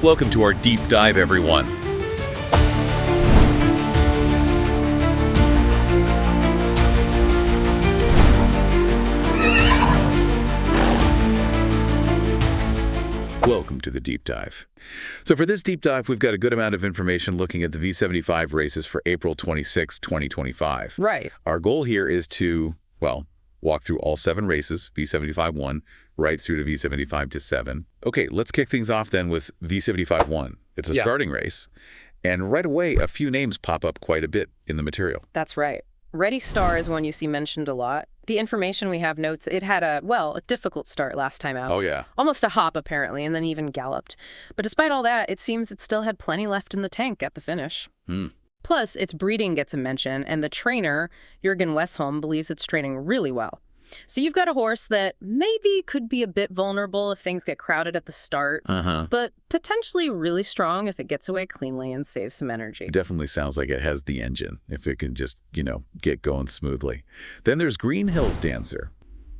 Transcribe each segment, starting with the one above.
Welcome to our deep dive, everyone. Welcome to the deep dive. So for this deep dive, we've got a good amount of information looking at the V75 races for April 26, 2025. Right. Our goal here is to, well, walk through all 7 races, V75-1, right through to V75-7. Okay, let's kick things off then with V75-1. It's a starting race, and right away, a few names pop up quite a bit in the material. That's right. Ready Star is one you see mentioned a lot. The information we have notes it had a difficult start last time out. Oh, yeah. Almost a hop, apparently, and then even galloped. But despite all that, it seems it still had plenty left in the tank at the finish. Plus, its breeding gets a mention, and the trainer, Jürgen Westholm, believes it's training really well. So you've got a horse that maybe could be a bit vulnerable if things get crowded at the start, but potentially really strong if it gets away cleanly and saves some energy. Definitely sounds like it has the engine, if it can just, get going smoothly. Then there's Green Hills Dancer,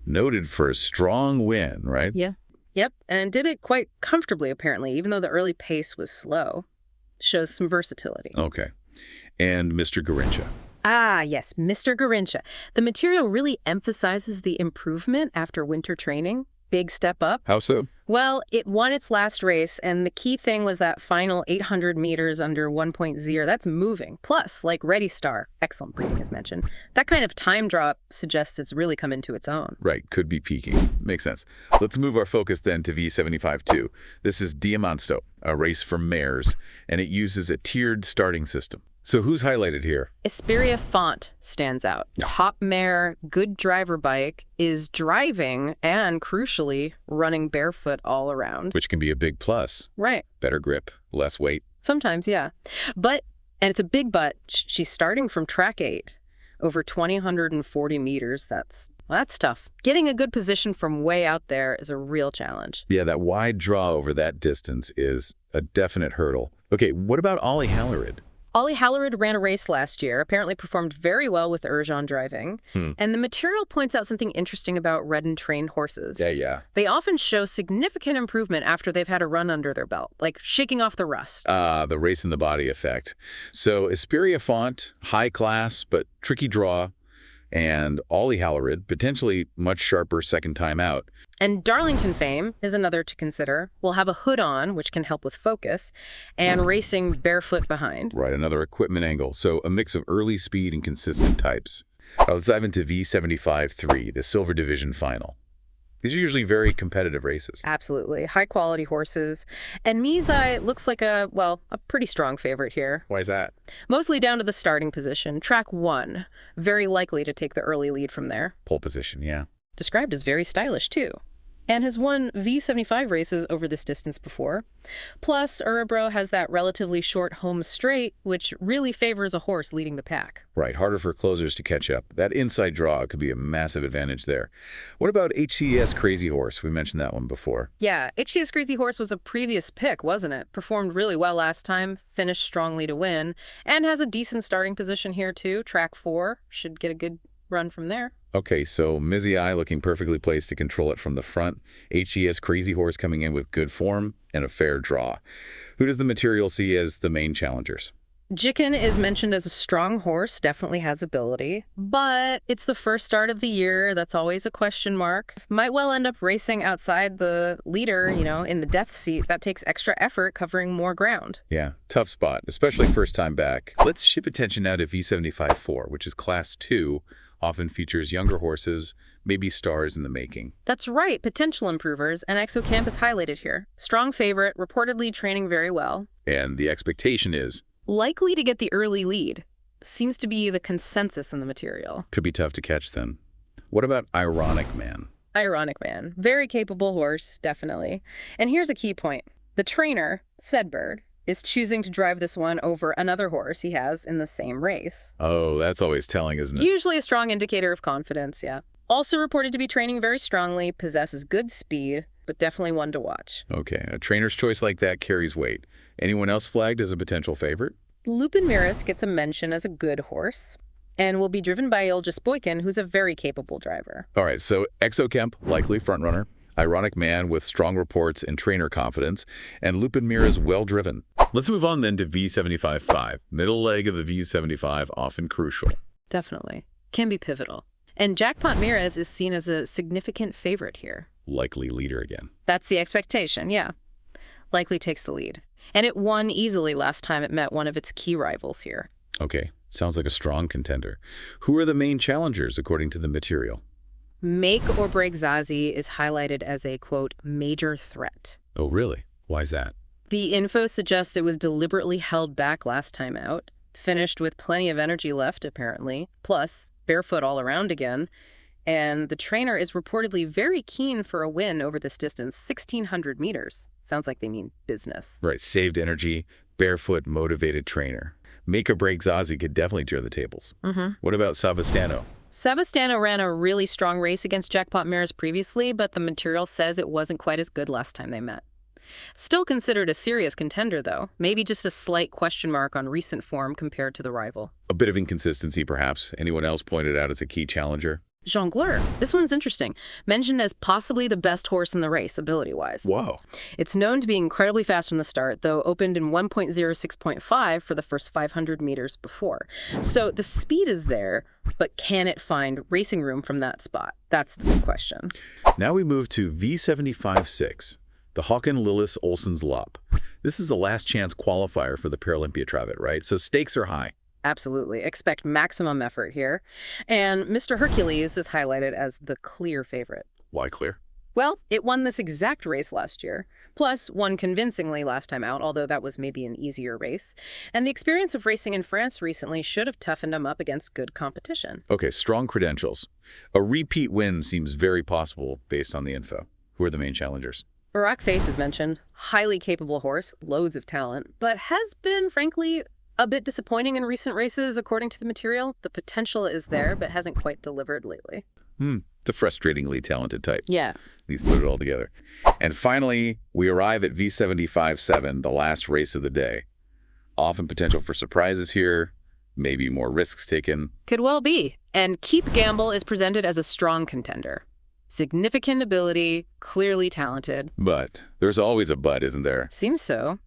noted for a strong win, right? Yeah. Yep, and did it quite comfortably, apparently, even though the early pace was slow. Shows some versatility. Okay. And Mr. Garincha. Ah, yes, Mr. Garincha. The material really emphasizes the improvement after winter training. Big step up. How so? Well, it won its last race, and the key thing was that final 800 meters under 1.0. That's moving. Plus, like Ready Star, excellent breeding as mentioned, that kind of time drop suggests it's really come into its own. Right, could be peaking. Makes sense. Let's move our focus then to V75-2. This is Diamansto, a race for mares, and it uses a tiered starting system. So who's highlighted here? Esperia Font stands out. Top mare, good driver bike, is driving and, crucially, running barefoot all around. Which can be a big plus. Right. Better grip, less weight. Sometimes, yeah. And it's a big but, she's starting from track 8, over 2,140 meters. That's tough. Getting a good position from way out there is a real challenge. Yeah, that wide draw over that distance is a definite hurdle. Okay, what about Ollie Hallerid? Ollie Hallerid ran a race last year, apparently performed very well with Urjan driving. And the material points out something interesting about red-and-trained horses. Yeah. They often show significant improvement after they've had a run under their belt, like shaking off the rust. The race in the body effect. So Esperia Font, high class, but tricky draw. And Ollie Hallerid, potentially much sharper second time out. And Darlington Fame is another to consider. We'll have a hood on, which can help with focus, and racing barefoot behind. Right, another equipment angle. So a mix of early speed and consistent types. Let's dive into V75-3, the Silver Division Final. These are usually very competitive races. Absolutely. High-quality horses. And Mizai looks like a pretty strong favorite here. Why is that? Mostly down to the starting position. Track 1. Very likely to take the early lead from there. Pole position, yeah. Described as very stylish, too. And has won V75 races over this distance before. Plus, Örebro has that relatively short home straight, which really favors a horse leading the pack. Right, harder for closers to catch up. That inside draw could be a massive advantage there. What about HCS Crazy Horse? We mentioned that one before. Yeah, HCS Crazy Horse was a previous pick, wasn't it? Performed really well last time, finished strongly to win, and has a decent starting position here, too. Track 4 should get a good run from there. Okay, so Mizai looking perfectly placed to control it from the front. HES Crazy Horse coming in with good form and a fair draw. Who does the material see as the main challengers? Jicken is mentioned as a strong horse, definitely has ability, but it's the first start of the year. That's always a question mark. Might well end up racing outside the leader, in the death seat. That takes extra effort covering more ground. Yeah, tough spot, especially first time back. Let's shift attention now to V75-4, which is Class 2. Often features younger horses, maybe stars in the making. That's right, potential improvers, and Exocamp is highlighted here. Strong favorite, reportedly training very well. And the expectation is? Likely to get the early lead. Seems to be the consensus in the material. Could be tough to catch then. What about Ironic Man? Ironic Man. Very capable horse, definitely. And here's a key point. The trainer, Svedberg, is choosing to drive this one over another horse he has in the same race. Oh, that's always telling, isn't it? Usually a strong indicator of confidence, yeah. Also reported to be training very strongly, possesses good speed, but definitely one to watch. Okay, a trainer's choice like that carries weight. Anyone else flagged as a potential favorite? Lupin Miras gets a mention as a good horse and will be driven by Ilja Spoikin, who's a very capable driver. All right, so Exocamp, likely frontrunner. Ironic man with strong reports and trainer confidence, and Lupin Mira's well-driven. Let's move on then to V75-5. Middle leg of the V75, often crucial. Definitely. Can be pivotal. And Jackpot Mira's is seen as a significant favorite here. Likely leader again. That's the expectation, yeah. Likely takes the lead. And it won easily last time it met one of its key rivals here. Okay, sounds like a strong contender. Who are the main challengers according to the material? Make or Break Zazie is highlighted as a, quote, major threat. Oh, really? Why's that? The info suggests it was deliberately held back last time out, finished with plenty of energy left, apparently, plus barefoot all around again, and the trainer is reportedly very keen for a win over this distance, 1,600 meters. Sounds like they mean business. Right, saved energy, barefoot, motivated trainer. Make or Break Zazie could definitely turn the tables. What about Savastano? Savastano ran a really strong race against Jackpot Mira's previously, but the material says it wasn't quite as good last time they met. Still considered a serious contender, though. Maybe just a slight question mark on recent form compared to the rival. A bit of inconsistency, perhaps. Anyone else pointed out as a key challenger? Jongleur. This one's interesting. Mentioned as possibly the best horse in the race, ability-wise. Whoa. It's known to be incredibly fast from the start, though opened in 1.06.5 for the first 500 meters before. So the speed is there, but can it find racing room from that spot? That's the big question. Now we move to V75-6, the Håkan Lillis Olsen's Lopp. This is the last chance qualifier for the Paralympia Trivet, right? So stakes are high. Absolutely. Expect maximum effort here. And Mr. Hercules is highlighted as the clear favorite. Why clear? Well, it won this exact race last year, plus won convincingly last time out, although that was maybe an easier race. And the experience of racing in France recently should have toughened him up against good competition. Okay, strong credentials. A repeat win seems very possible based on the info. Who are the main challengers? Barak Face is mentioned. Highly capable horse, loads of talent, but has been, frankly, a bit disappointing in recent races, according to the material. The potential is there, but hasn't quite delivered lately. The frustratingly talented type. Yeah. He's put it all together. And finally, we arrive at V75-7, the last race of the day. Often potential for surprises here, maybe more risks taken. Could well be. And Keep Gamble is presented as a strong contender. Significant ability, clearly talented. But there's always a but, isn't there? Seems so.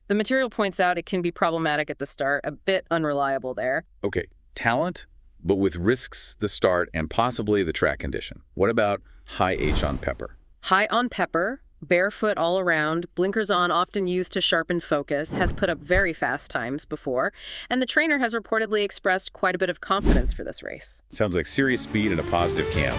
The material points out it can be problematic at the start, a bit unreliable there. Okay, talent, but with risks the start and possibly the track condition. What about high H on pepper? High on pepper, barefoot all around, blinkers on, often used to sharpen focus, has put up very fast times before, and the trainer has reportedly expressed quite a bit of confidence for this race. Sounds like serious speed and a positive camp.